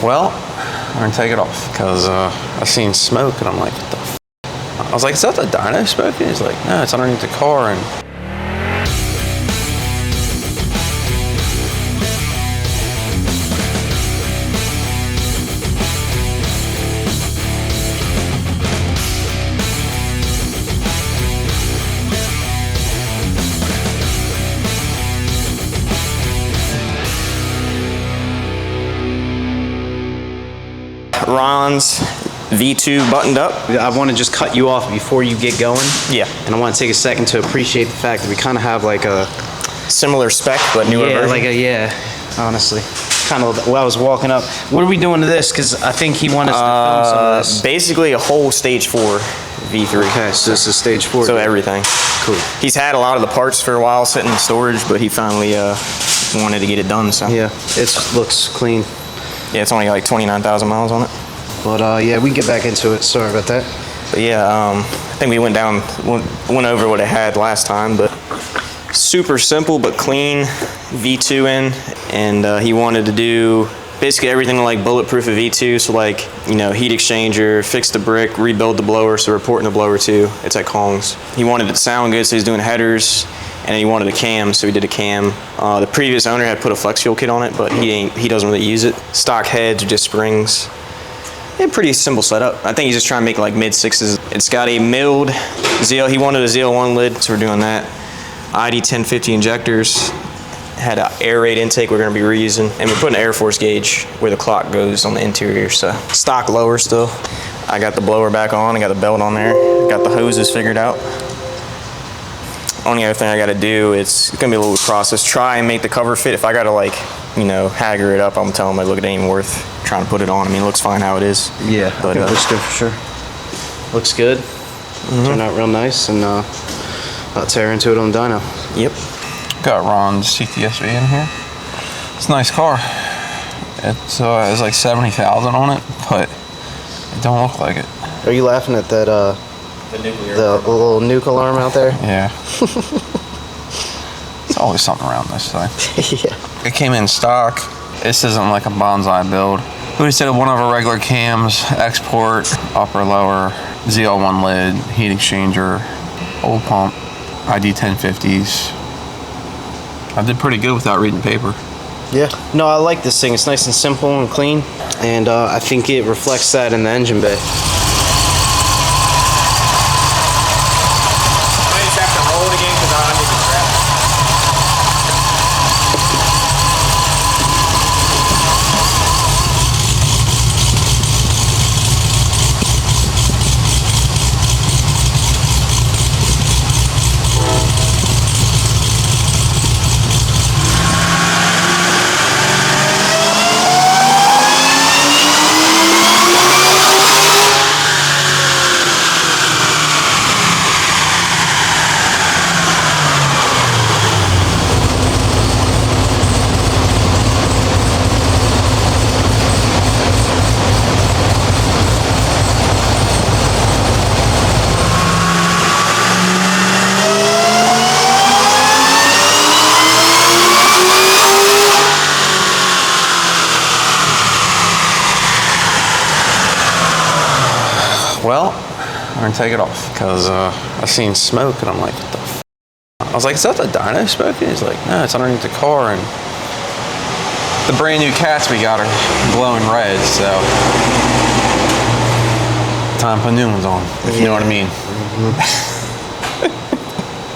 Well, we're gonna take it off because I seen smoke and I'm like, what the f? I was like, is that the dyno smoking? He's like, no, it's underneath the car. And Ron's V2 buttoned up. I want to just cut you off before you get going. Yeah. And I want to take a second to appreciate the fact that we kind of have like a similar spec, but newer version. Honestly. Kind of, I was walking up. What are we doing to this? Because I think he wanted us to film some of this. Basically a whole stage 4 V3. Okay, so this is stage 4. So everything. Cool. He's had a lot of the parts for a while sitting in storage, but he finally wanted to get it done. So yeah, it looks clean. Yeah, it's only like 29,000 miles on it. But yeah, we can get back into it. Sorry about that. But yeah, I think we went over what it had last time, but super simple but clean V2 in, and he wanted to do basically everything like bulletproof a V2, so like, you know, heat exchanger, fix the brick, rebuild the blower, so reporting the blower too. It's at Kong's. He wanted it to sound good, so he's doing headers, and he wanted a cam, so he did a cam. The previous owner had put a flex fuel kit on it, but he doesn't really use it. Stock heads are just springs. Yeah, pretty simple setup. I think he's just trying to make like mid-6s. It's got a milled ZL. He wanted a ZL1 lid, so we're doing that. ID 1050 injectors. Had an air rate intake we're going to be reusing, and we're putting an Air Force gauge where the clock goes on the interior. So stock lower still. I got the blower back on. I got the belt on there. Got the hoses figured out. Only other thing I got to do, it's going to be a little process. Try and make the cover fit. If I got to like, you know, hagger it up, I'm telling him, look, it ain't even worth trying to put it on. I mean, it looks fine how it is. Yeah, but it looks good for sure. Looks good. Turned out real nice, and I'll tear into it on dyno. Yep. Got Ron's CTS-v in here. It's a nice car. It's like 70,000 on it, but it don't look like it. Are you laughing at that? The little nuke alarm out there? Yeah. There's always something around this thing. Yeah. It came in stock. This isn't like a bonsai build. We just did one of our regular cams, export, upper, lower, ZL1 lid, heat exchanger, old pump, ID 1050s. I did pretty good without reading paper. Yeah. No, I like this thing. It's nice and simple and clean, and I think it reflects that in the engine bay. Well, we're gonna take it off because I seen smoke and I'm like, what the f? I was like, is that the dyno smoking? He's like, no, it's underneath the car, and the brand new cats we got are glowing red, so time to put new ones on, if you know what I mean.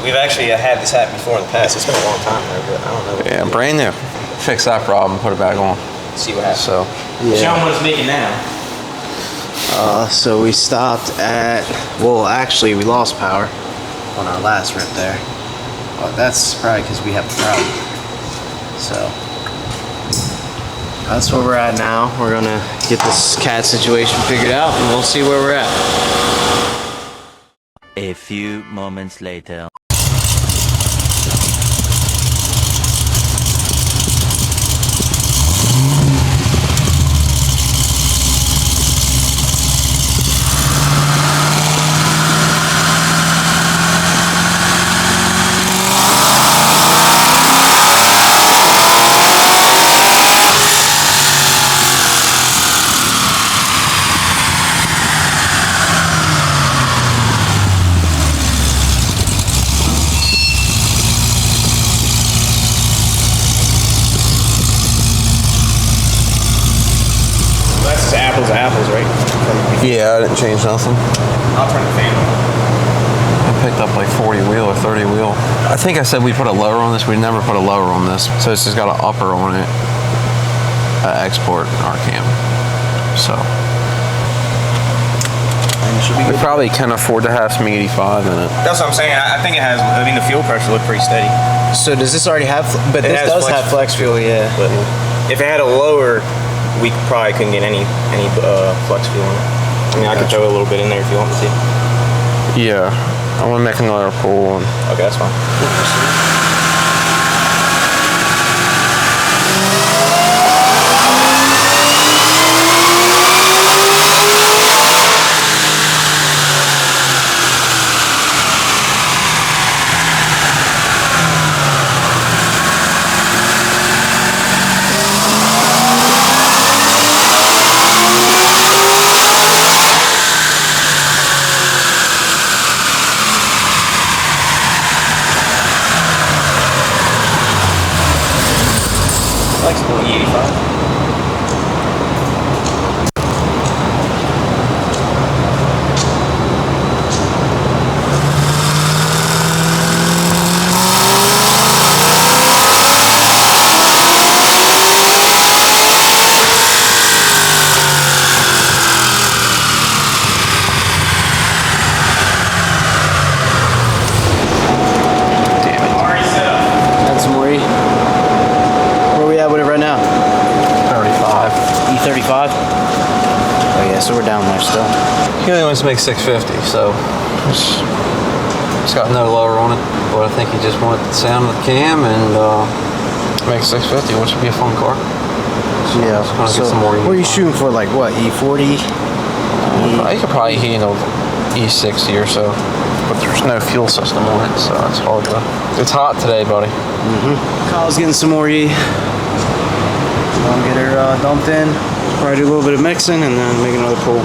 We've actually had this happen before in the past. It's been a long time though, but I don't know. Yeah, brand new. Fix that problem, put it back on. See what happens. So, show them what it's making now. So we stopped at, well, actually we lost power on our last rip there. But that's probably because we have a problem. So that's where we're at now. We're gonna get this cat situation figured out, and we'll see where we're at. A few moments later. apples, right? Yeah, I didn't change nothing. I'll turn the fan on. I picked up like 40 wheel or 30 wheel. I think I said we put a lower on this. We never put a lower on this. So it's just got an upper on it. Export our cam. So we probably can afford to have some 85 in it. That's what I'm saying. I think it has. I mean, the fuel pressure looked pretty steady. So does this already have? But It this has does flex- have flex fuel, yeah. But if it had a lower, we probably couldn't get any flex fuel in it. I mean, I could throw a little bit in there if you want me to. Yeah, I want to make another pull. Okay, that's fine. Flexible E85. That's some more E. Where we at with it right now? 35. E35. Oh yeah, so we're down there still. He only wants to make 650, so it's got no lower on it. But I think he just wanted the sound of the cam and make 650, which would be a fun car. Yeah. Just gonna get some more what are you E5. shooting for? Like what? E40? You could probably handle E60 or so, but there's no fuel system on it, so it's hard to. It's hot today, buddy. Kyle's getting some more E. Gonna get her dumped in. Probably do a little bit of mixing and then make another pull.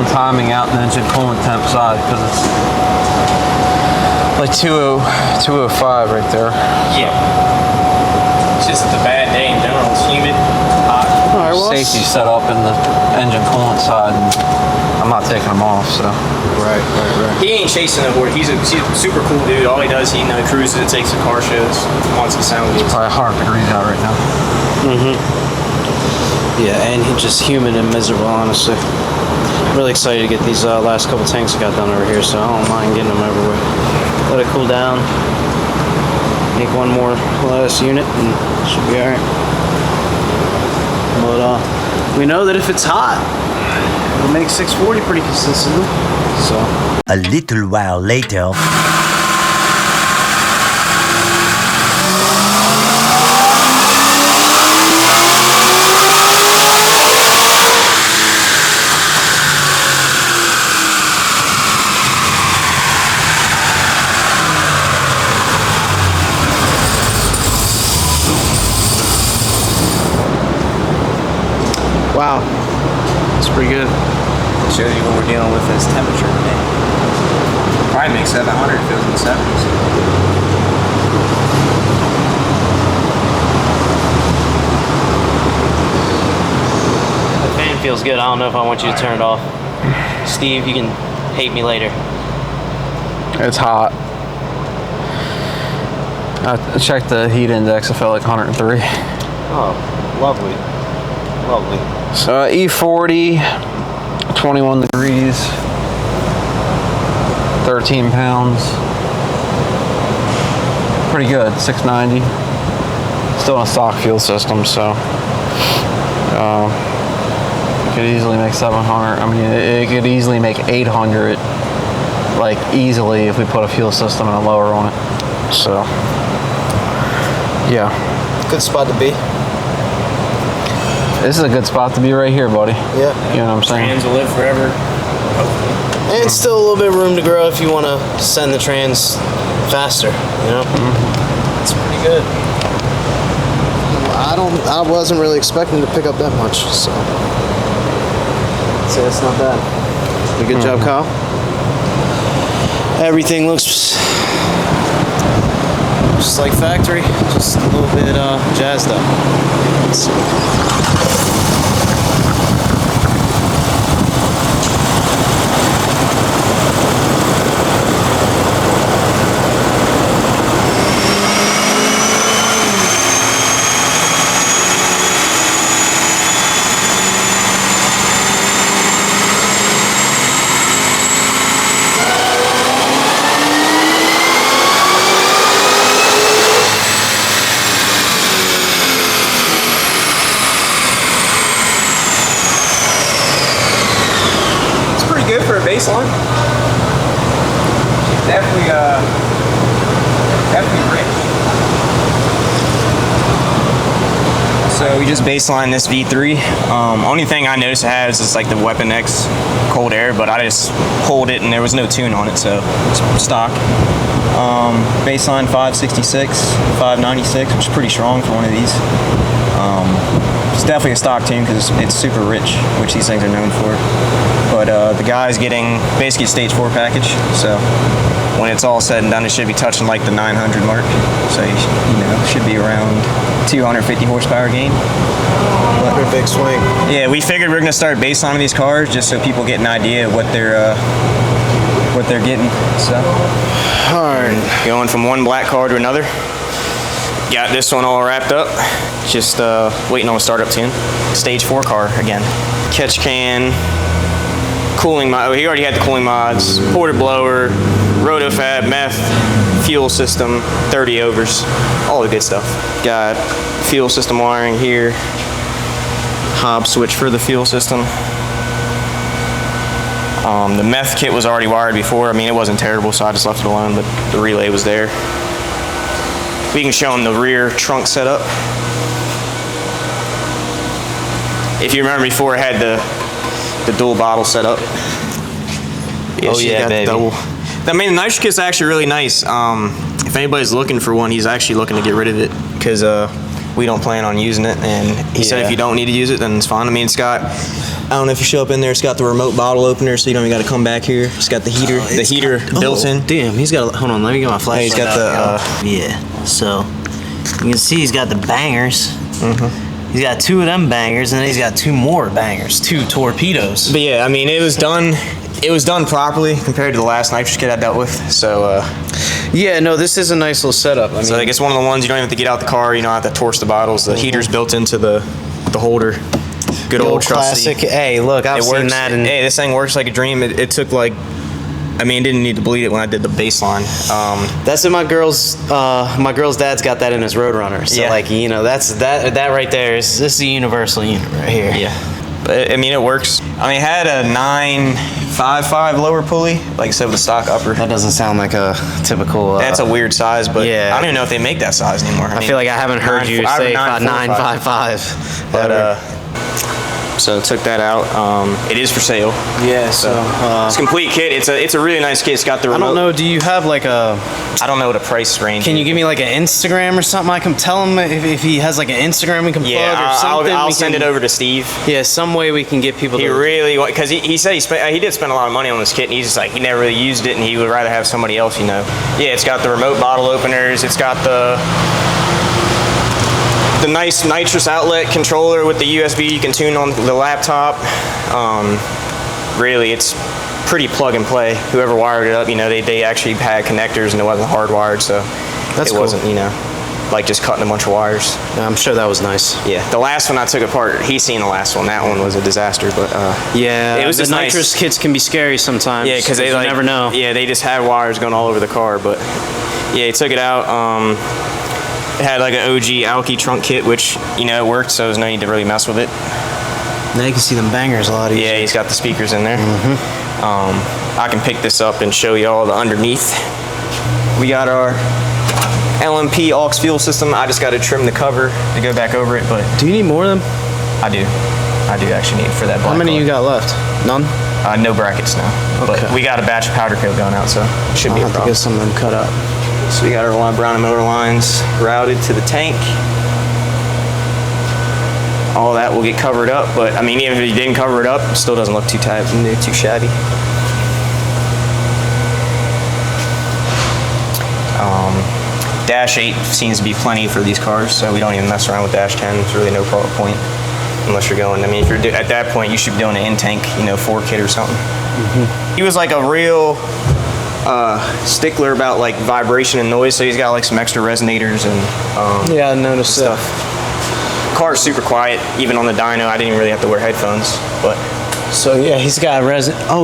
Timing out and then engine coolant temp side because it's like 205 right there. Yeah. It's just a bad day in general. It's humid, hot. All right, well, Safety set up in the engine coolant side, and I'm not taking them off. So Right. He ain't chasing the board. He's a super cool dude. All he does, he cruises, takes the car shows, wants the sound good. probably 100 degrees out right now. Yeah, and he's just humid and miserable, honestly. Really excited to get these last couple tanks I got done over here, so I don't mind getting them over with. Let it cool down. Make one more last unit and it should be alright. But we know that if it's hot, it'll make 640 pretty consistently. So A little while later. wow, that's pretty good. Shows you what we're dealing with as temperature today. Probably makes 700 if it was in the 70s. The fan feels good. I don't know if I want you to turn it off. Steve, you can hate me later. It's hot. I checked the heat index. I felt like 103. Oh, lovely. Lovely. So E40, 21 degrees, 13 pounds. Pretty good, 690. Still on a stock fuel system, so it could easily make 700. I mean, it could easily make 800 like easily if we put a fuel system and a lower on it. So, yeah. Good spot to be. This is a good spot to be right here, buddy. Yeah. You know what I'm saying? Trans will live forever. And still a little bit of room to grow if you want to send the trans faster, you know? It's pretty good. I wasn't really expecting to pick up that much, so that's not bad. Good job, Kyle. Everything looks just like factory, just a little bit jazzed up. Let's see. Baseline. Definitely rich. So we just baseline this V3. Only thing I noticed it has is like the Weapon X cold air, but I just pulled it and there was no tune on it, so it's stock. Baseline 566, 596, which is pretty strong for one of these. It's definitely a stock tune because it's super rich, which these things are known for. But the guy's getting basically a stage 4 package, so when it's all said and done, it should be touching like the 900 mark. So should be around 250 horsepower gain. Pretty big swing. Yeah, we figured we're gonna start baselining these cars just so people get an idea of what they're getting. So, all right, going from one black car to another. Got this one all wrapped up. Just waiting on a startup tune. Stage 4 car again. Catch can, cooling mod. He already had the cooling mods. Ported blower, rotofab, meth, fuel system, 30 overs, all the good stuff. Got fuel system wiring here. Hob switch for the fuel system. The meth kit was already wired before. I mean, it wasn't terrible, so I just left it alone, but the relay was there. We can show them the rear trunk setup. If you remember before, it had the dual bottle setup. Yeah, oh yeah, baby. I mean, the nitrous kit's actually really nice. If anybody's looking for one, he's actually looking to get rid of it because we don't plan on using it. And he said if you don't need to use it, then it's fine. I mean, it's got, I don't know if you show up in there, it's got the remote bottle opener, so you don't even got to come back here. It's got the heater, built in. Damn, he's got. Hold on, let me get my flashlight. He's got yeah. So you can see he's got the bangers. He's got 2 of them bangers, and then he's got 2 more bangers, 2 torpedoes. But yeah, I mean, it was done properly compared to the last nitrous kit I dealt with. So yeah, no, this is a nice little setup. I mean, so I guess one of the ones you don't even have to get out the car. You don't have to torch the bottles. The heater's built into the holder. Good old classic. trusty. Hey, look, I've seen that. And hey, this thing works like a dream. It took like, I mean, didn't need to bleed it when I did the baseline. That's in my girl's dad's got that in his Roadrunner. So yeah. like, that's that right there is this is a universal unit right here. Yeah. But I mean, it works. I mean, it had a 955 lower pulley, like I said, with a stock upper. That doesn't sound like a typical. That's a weird size, but yeah. I don't even know if they make that size anymore. I feel like I haven't heard you say 955. But so took that out. It is for sale. Yeah. So it's a complete kit. It's a really nice kit. It's got the remote. I don't know. Do you have like a? I don't know what a price range. Can you give me like an Instagram or something? I can tell him if he has like an Instagram we can plug or something. I'll send it over to Steve. Yeah, some way we can get people. He really, because he said he did spend a lot of money on this kit, and he's just like he never really used it, and he would rather have somebody else, Yeah, it's got the remote bottle openers. It's got the nice nitrous outlet controller with the USB you can tune on the laptop. Really, it's pretty plug and play. Whoever wired it up, they actually had connectors and it wasn't hardwired, so it wasn't, like just cutting a bunch of wires. Yeah, I'm sure that was nice. Yeah, the last one I took apart, he's seen the last one. That one was a disaster, but yeah, it was the just nitrous kits can be scary sometimes. Yeah, because they never know. Yeah, they just had wires going all over the car, but yeah, he took it out. It had like an OG Alki trunk kit, which it worked, so there's no need to really mess with it. Now you can see them bangers a lot easier. Yeah, he's got the speakers in there. I can pick this up and show you all the underneath. We got our LMP aux fuel system. I just got to trim the cover to go back over it, but Do you need more of them? I do actually need for that black How many color. you got left? None? No brackets now, Okay. but we got a batch of powder coat going out, so it should be I'll a have to problem. get some of them cut up. So we got our brown and motor lines routed to the tank. All that will get covered up, but I mean, even if you didn't cover it up, it still doesn't look too tight, too shabby. Dash 8 seems to be plenty for these cars, so we don't even mess around with Dash 10. It's really no point unless you're going. I mean, if you're at that point, you should be doing an in-tank, 4 kit or something. He was like a real stickler about like vibration and noise, so he's got like some extra resonators and Yeah, I noticed stuff. Car's super quiet, even on the dyno. I didn't even really have to wear headphones, but So yeah, he's got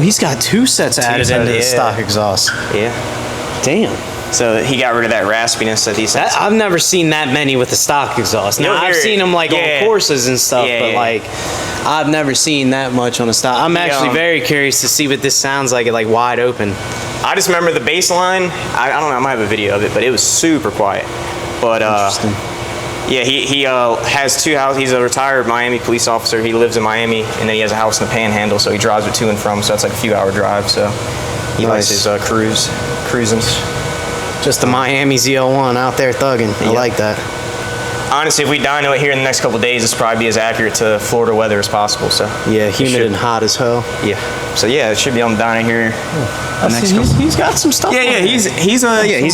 he's got 2 sets added into the stock exhaust. yeah. Damn. So he got rid of that raspiness that these. I've never seen that many with the stock exhaust. Now You'll I've hear it. seen them like Yeah. on courses and stuff, Yeah, but yeah. like I've never seen that much on a stock. I'm actually very curious to see what this sounds like at like wide open. I just remember the bass line. I don't know. I might have a video of it, but it was super quiet. But Interesting. yeah, he has 2 houses. He's a retired Miami police officer. He lives in Miami, and then he has a house in the Panhandle, so he drives it to and from. So that's like a few-hour drive. So he likes his cruising. Just the Miami ZL1 out there thugging. I like that. Honestly, if we dyno it here in the next couple of days, it's probably be as accurate to Florida weather as possible. So Yeah, it humid should- and hot as hell. Yeah. So yeah, it should be on the dyno here. The next couple. He's got some stuff. Yeah, he's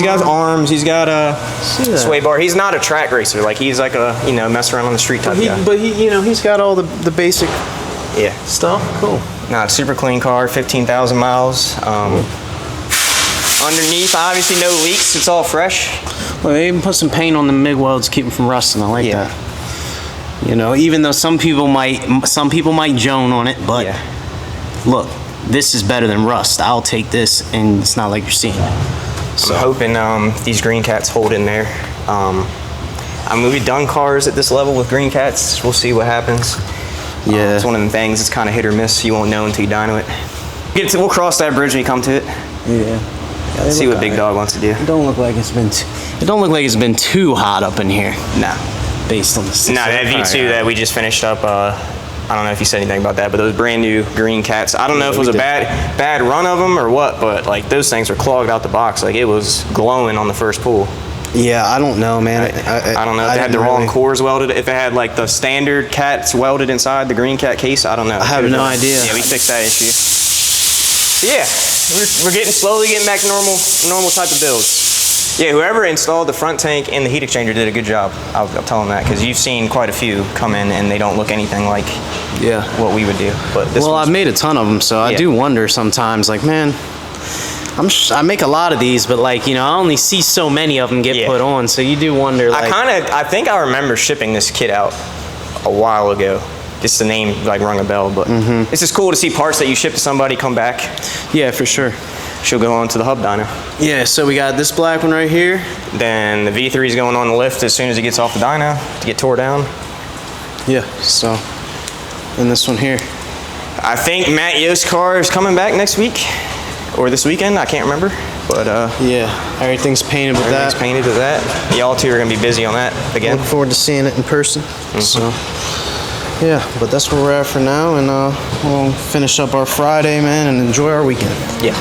got arms. He's got a See that. sway bar. He's not a track racer. Like he's like a mess around on the street type guy. But he's got all the basic Yeah. stuff. Cool. Nah, it's super clean car. 15,000 miles. Underneath, obviously no leaks. It's all fresh. Well, they even put some paint on the MIG welds to keep them from rusting. I like Yeah. that. Even though some people might joan on it, but Yeah. look, this is better than rust. I'll take this, and it's not like you're seeing it. I'm hoping these green cats hold in there. We've done cars at this level with green cats. We'll see what happens. Yeah. It's one of them things. It's kind of hit or miss. You won't know until you dyno it. We'll cross that bridge when you come to it. Yeah. See what Big Dog wants to do. It don't look like it's been. It don't look like it's been too hot up in here, Nah. based on the. Nah, that V2 that we just finished up. I don't know if you said anything about that, but those brand new green cats. I don't know if it was a bad run of them or what, but like those things were clogged out the box. Like it was glowing on the first pull. Yeah, I don't know, man. I don't know if they had the wrong cores welded. If it had like the standard cats welded inside the green cat case, I don't know. I have no idea. Yeah, we fixed that issue. Yeah, we're slowly getting back to normal type of builds. Yeah, whoever installed the front tank and the heat exchanger did a good job. I'll tell them that because you've seen quite a few come in and they don't look anything like what we would do. But this Well, one's- I've made a ton of them, so I do wonder sometimes, like, man, I make a lot of these, but like, I only see so many of them get put on, so you do wonder, like. I think I remember shipping this kit out a while ago. Just the name like rung a bell, but it's just cool to see parts that you ship to somebody come back. Yeah, for sure. She'll go on to the hub dyno. Yeah, so we got this black one right here. Then the V3 is going on the lift as soon as it gets off the dyno to get tore down. Yeah, so, and this one here. I think Matt Yost's car is coming back next week or this weekend. I can't remember, but yeah, everything's painted with everything's that. painted with that. Y'all two are gonna be busy on that again. Looking forward to seeing it in person. So, yeah, but that's where we're at for now, and we'll finish up our Friday, man, and enjoy our weekend. Yeah.